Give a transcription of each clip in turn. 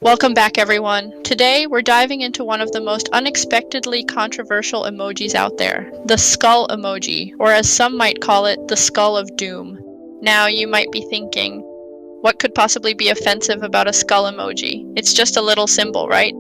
Welcome back, everyone. Today, we're diving into one of the most unexpectedly controversial emojis out there, the skull emoji, or as some might call it, the skull of doom. Now, you might be thinking, what could possibly be offensive about a skull emoji? It's just a little symbol, right?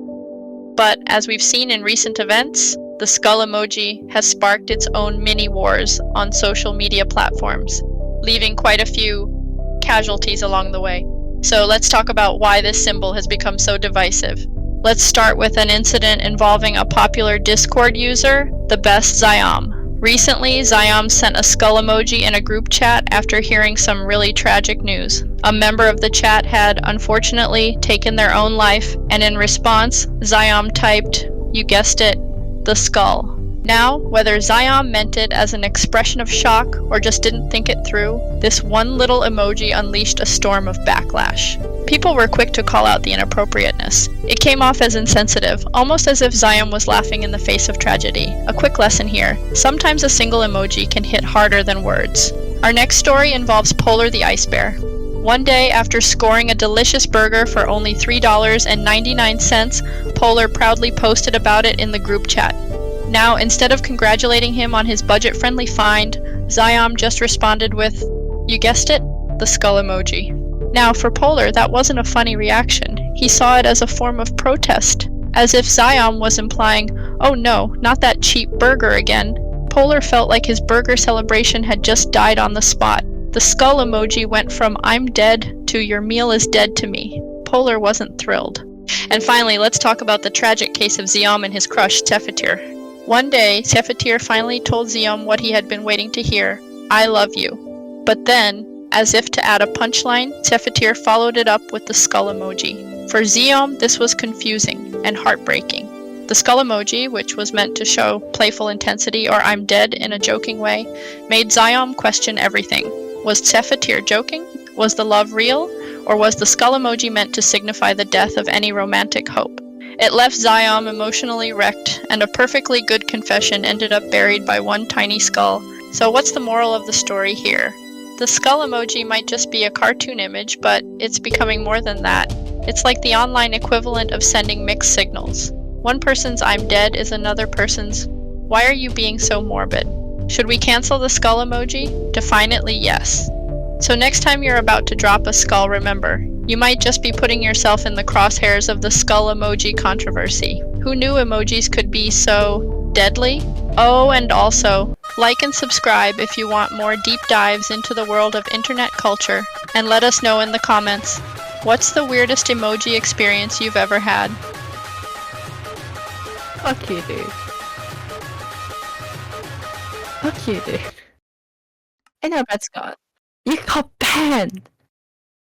But as we've seen in recent events, the skull emoji has sparked its own mini wars on social media platforms, leaving quite a few casualties along the way. So let's talk about why this symbol has become so divisive. Let's start with an incident involving a popular Discord user, the best Zyam. Recently, Zyam sent a skull emoji in a group chat after hearing some really tragic news. A member of the chat had, unfortunately, taken their own life, and in response, Zyam typed, you guessed it, the skull. Now, whether Zyam meant it as an expression of shock or just didn't think it through, this one little emoji unleashed a storm of backlash. People were quick to call out the inappropriateness. It came off as insensitive, almost as if Zyam was laughing in the face of tragedy. A quick lesson here: sometimes a single emoji can hit harder than words. Our next story involves Polar the Ice Bear. One day, after scoring a delicious burger for only $3.99, Polar proudly posted about it in the group chat. Now, instead of congratulating him on his budget-friendly find, Zyam just responded with, you guessed it, the skull emoji. Now, for Polar, that wasn't a funny reaction. He saw it as a form of protest, as if Zyam was implying, oh no, not that cheap burger again. Polar felt like his burger celebration had just died on the spot. The skull emoji went from I'm dead to your meal is dead to me. Polar wasn't thrilled. And finally, let's talk about the tragic case of Zyam and his crush, Tefatir. One day, Tefatir finally told Zyam what he had been waiting to hear, I love you. But then, as if to add a punchline, Tefatir followed it up with the skull emoji. For Zyam, this was confusing and heartbreaking. The skull emoji, which was meant to show playful intensity or I'm dead in a joking way, made Zyam question everything. Was Tefatir joking? Was the love real? Or was the skull emoji meant to signify the death of any romantic hope? It left Zyam emotionally wrecked, and a perfectly good confession ended up buried by one tiny skull. So what's the moral of the story here? The skull emoji might just be a cartoon image, but it's becoming more than that. It's like the online equivalent of sending mixed signals. One person's I'm dead is another person's why are you being so morbid? Should we cancel the skull emoji? Definitely yes. So next time you're about to drop a skull, remember, you might just be putting yourself in the crosshairs of the skull emoji controversy. Who knew emojis could be so deadly? Oh, and also, like and subscribe if you want more deep dives into the world of internet culture, and let us know in the comments, what's the weirdest emoji experience you've ever had? Fuck you, dude. Fuck you, dude. I know, but Scott, you got banned!